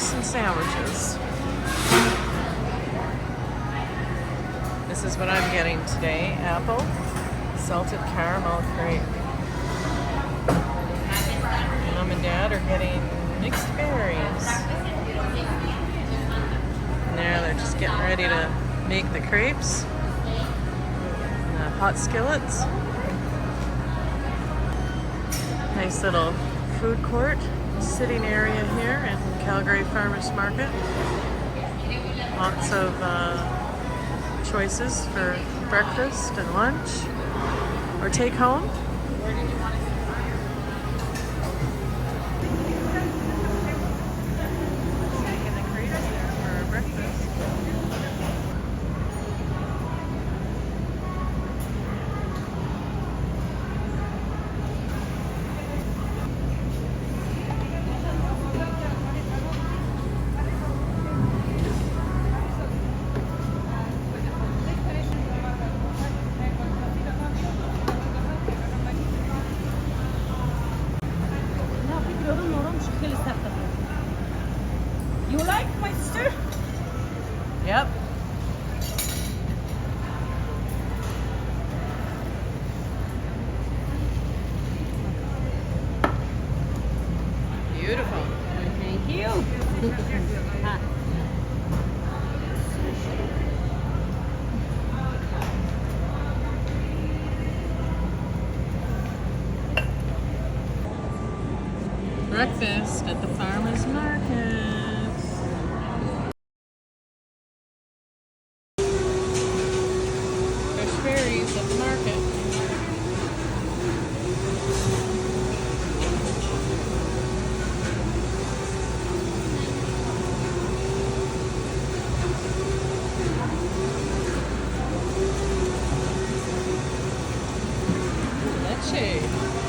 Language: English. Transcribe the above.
crepes and sandwiches. This is what I'm getting today. Apple, salted caramel crepe. Mom and Dad are getting mixed berries. And there, they're just getting ready to make the crepes. The hot skillets. Nice little food court, sitting area here in Calgarys Farmers Market. Lots of choices for breakfast and lunch or take home. Making the crepes there for breakfast. You like my sister? Yep. Beautiful. Thank you. Breakfast at the farmers market. Fresh berries at the market. Leche.